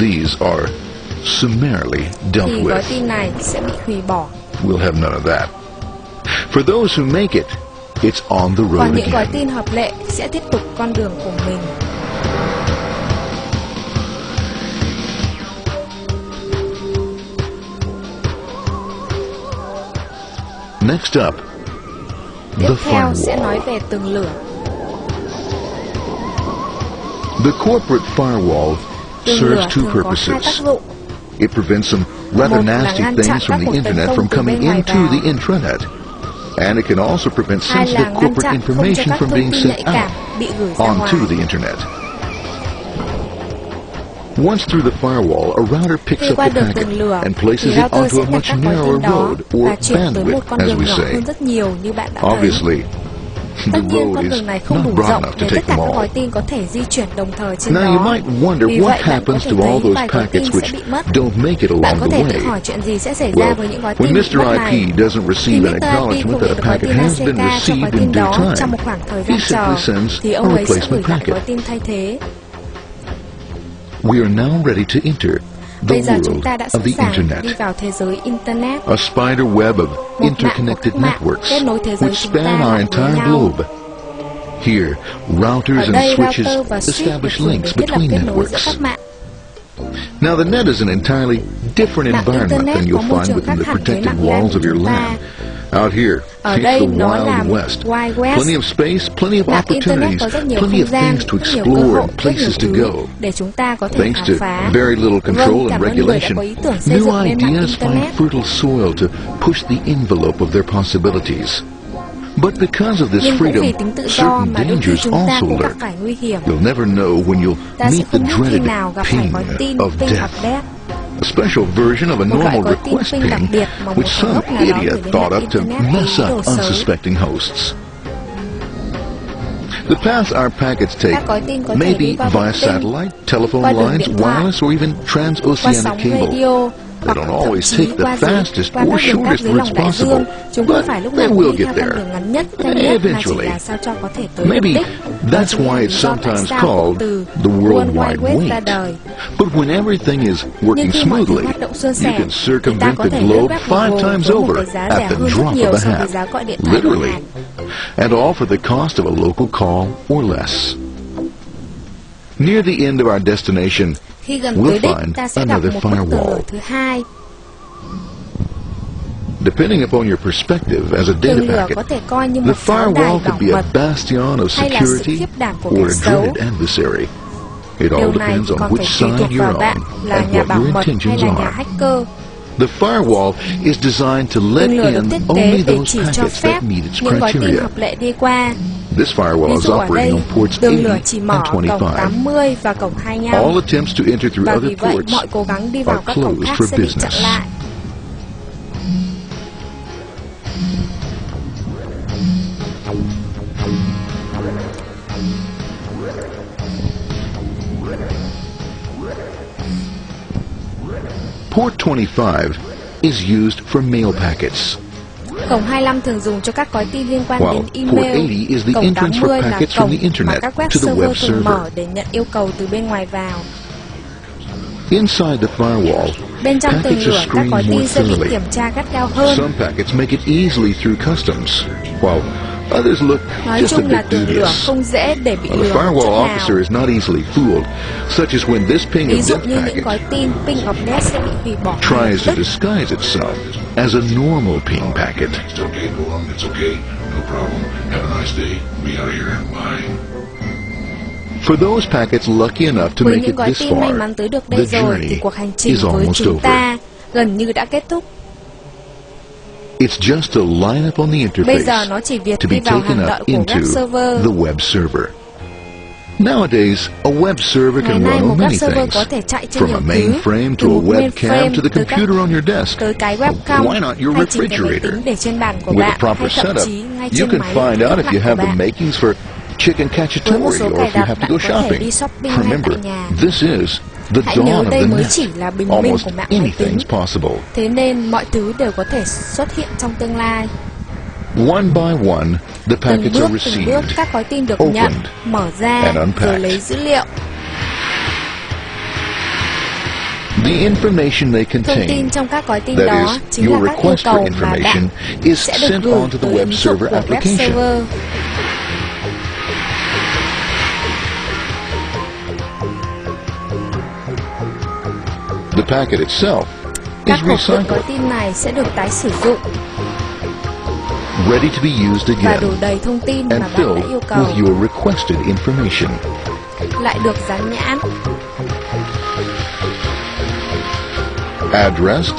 these are summarily dealt thì gói with. tin này sẽ bị hủy bỏ. We'll have none of that. For those who make it, it's on the road Còn những gói again. tin hợp lệ sẽ tiếp tục con đường của mình. Next up, Tiếp the theo sẽ firewall. nói về tường lửa. The corporate firewall Tường lửa serves two thường có hai tác purposes. dụng. It prevents some rather Một là nasty ngăn chặn things các from cuộc the tấn internet công from từ coming bên ngoài into vào. the intranet. And it can also prevent Hai là sensitive ngăn corporate chặn không cho information các from thông being tin sent nhạy cảm bị gửi ra out ngoài. onto the internet. Once through the firewall, a router picks Khi up qua the đường packet tường lửa and thì places it router onto sẽ a nhận much các gói narrower tin đó road và or chuyển tới một bandwidth, con as đường we nhỏ say. hơn rất nhiều như bạn đã thấy. Obviously, the Tất nhiên road con is đường này không not đủ broad rộng enough to để tất take cả them các gói all. tin có thể di chuyển đồng thời trên Now you đó. might wonder Vì what vậy bạn có happens thể to all thấy those vài gói packets tin sẽ which bị mất. don't make it Bạn along có the thể tự way. hỏi chuyện gì sẽ xảy ra Well, với những gói when tin bị Mr. mất này. IP doesn't Khi receive an Mr. IP acknowledgement không that nhận a được gói packet tin has been ACK cho gói received in tin due đó trong time, một khoảng thời he gian chờ, simply sends thì a ông ấy sẽ gửi replacement lại packet. gói tin thay thế. We are now ready to enter the Bây giờ chúng world ta đã of sẵn the sàng internet, đi vào thế giới Internet, a spider web of một mạng của interconnected các mạng networks kết nối thế giới which chúng span ta our lại với entire nhau. globe. Here, routers Ở and đây switches router và switch được establish dùng để links thiết lập between kết nối giữa networks. các mạng. Now, the net is an entirely different Mạng environment Internet than có you'll môi find trường within khác the hẳn với protected mạng LAN walls của of your chúng ta. LAN. Out here, Ở it's đây the nó là Wild West. Wild West. Plenty of space, plenty of Mạng Internet opportunities, có rất nhiều plenty không of gian, things to rất nhiều cơ explore hội, and rất nhiều places to thứ go. để chúng ta có thể Thanks khám to phá. very little control Vâng, and cảm ơn người đã regulation, có ý tưởng xây new dựng nên mạng ideas find Internet. fertile soil to push the envelope of their possibilities. But because of this Nhưng cũng vì freedom, tính tự do certain mà đôi khi dangers chúng ta also cũng gặp lurk. phải nguy hiểm. You'll never know when you'll Ta sẽ meet the không biết khi dreaded nào gặp phải ping gói tin of ping death. of death. A special version of a Một loại normal gói tin request ping đặc ping, biệt mà một which thằng some ngốc nào đó idiot gửi đến thought mạng up to Internet mess với ý đồ up xấu. unsuspecting hosts. The path our packets take Các gói tin có may thể đi be qua via vệ tinh, satellite, telephone qua đường lines, điện thoại, wireless, or even qua transoceanic sóng cable. radio, They hoặc don't thậm always chí take the qua dưới, fastest qua or các đường cáp shortest dưới routes lòng đại possible, dương. Chúng không but phải lúc they nào will cũng đi get theo con there. đường ngắn nhất, nhanh nhất, mà chỉ Eventually. là sao cho có thể tới Maybe đích. Đó that's chính là why lý it's do tại sometimes sao cụm called từ the World World Wide Wide Web ra Wait. đời. But when everything is Nhưng working khi mọi thứ smoothly, hoạt động suôn you sẻ, can thì ta circumvent có the thể lướt globe web 5 Google times với một over cái giá at rẻ the hơn rất drop nhiều of a so với hat, giá gọi điện thoại một literally, hạt. and all for the cost of a local call or less. Near the end of our destination, Khi gần we'll tới đích, find ta sẽ gặp another một bức tường firewall. lửa thứ hai. Depending upon your perspective as a data Tường lửa packet, có thể coi như the một pháo đài firewall bảo could be a mật bastion of hay là sự security khiếp đảm của or kẻ a xấu. dreaded adversary. It all Điều này depends thì on còn phải which tùy side thuộc vào you're bạn on là and nhà what bảo your mật hay intentions là nhà are. hacker. The firewall is designed to let Tường lửa được in thiết only kế để those chỉ cho packets phép that meet its những gói tin criteria. hợp lệ đi qua. This firewall Ví is dụ ở operating đây, on ports tường 80 lửa chỉ mở and cổng 25. 80 và cổng 25. All attempts to enter through Và other vì vậy, ports mọi cố gắng đi vào are các cổng closed khác for sẽ bị chặn business. lại. Port 25 is used for mail packets, Cổng 25 thường dùng cho các gói tin liên quan while đến port email. 80 is the Cổng entrance for 80 là packets from cổng the mà internet các web to the web server thường server. mở để nhận yêu cầu từ bên ngoài vào. Inside the firewall, Bên trong tường packets lửa, are các gói screened tin more sẽ bị thoroughly. kiểm tra gắt gao hơn. Some packets make it easily through customs, while others look Nói just a chung là bit tường lửa dubious. không dễ để bị The lừa một firewall chút officer nào. is not easily fooled, such as when this ping Ví of dụ death như những packet gói tin ping of death sẽ bị hủy bỏ ngay tries to lập tức. disguise itself as a normal ping packet. It's okay, Nolan. It's okay. No problem. Have a nice day. We out here. Bye. For those packets lucky enough to Với make những it gói this tin may far, mắn tới được the đây rồi thì journey cuộc hành trình is với almost chúng over. ta gần như đã kết thúc. It's just a line up on the Bây giờ interface nó chỉ việc to đi be vào taken hàng up đợi của into web server. the web server. Nowadays, a web server Ngày can nay run một on web many server things, có thể chạy trên from nhiều a thứ, mainframe từ to a một webcam mainframe to the tới các computer on your desk. tới cái webcam Why not your hay chính cái máy refrigerator? tính để trên bàn của With a bạn hay proper thậm setup, chí ngay you trên can máy find out điện if you thoại của have the bạn. makings for chicken Với một cacciatore số or cài if you đặt, have to bạn go có thể shopping. đi shopping ngay Remember, tại nhà. this is the Hãy dawn nhớ of đây the mới net. chỉ là bình minh Almost của mạng máy anything's tính. possible. Thế nên mọi thứ đều có thể xuất hiện trong tương lai. One by one, the packets are Từng bước received, các gói tin được opened, nhận, mở ra and unpacked. rồi lấy dữ liệu. The information they Thông contain, tin trong các gói tin that đó is, chính là your các yêu request for cầu mà bạn information, is sẽ được sent gửi onto the tới web ứng dụng server của web application. server. The packet itself Các is hộp đựng gói recycled, tin này sẽ được tái sử dụng ready to be used và again, đủ đầy thông tin mà and bạn filled đã yêu cầu, with your requested information. lại được dán nhãn, Addressed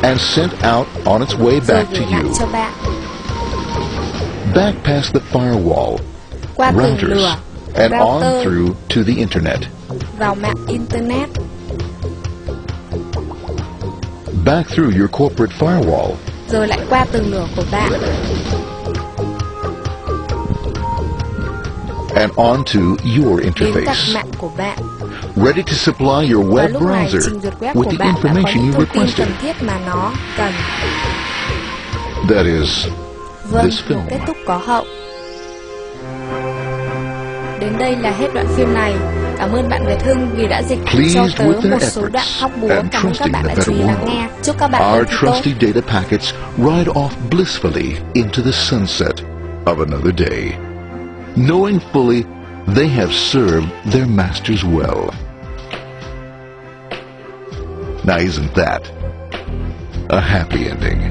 and sent out on its way rồi back to gửi lại you. cho bạn Back past the firewall, qua tường routers, lửa, and on router, through to the internet. vào mạng Internet, Back through your corporate firewall, rồi lại qua tường lửa của bạn, and onto your đến các interface, mạng của bạn. ready to supply your Và web lúc này browser trình duyệt web with của the bạn đã có information những you thông tin requested. cần thiết mà nó cần. That is, Vâng, this một film. kết thúc có hậu. Đến đây là hết đoạn phim này. Cảm ơn bạn Việt Hưng vì đã dịch cho Pleased tớ with their một số đoạn efforts hóc búa. and Cảm ơn các trusting bạn the đã better chú ý lắng world, nghe. Chúc các bạn our luôn thi tốt. trusty data packets ride off blissfully into the sunset of another day, knowing fully they have served their masters well. Now isn't that a happy ending?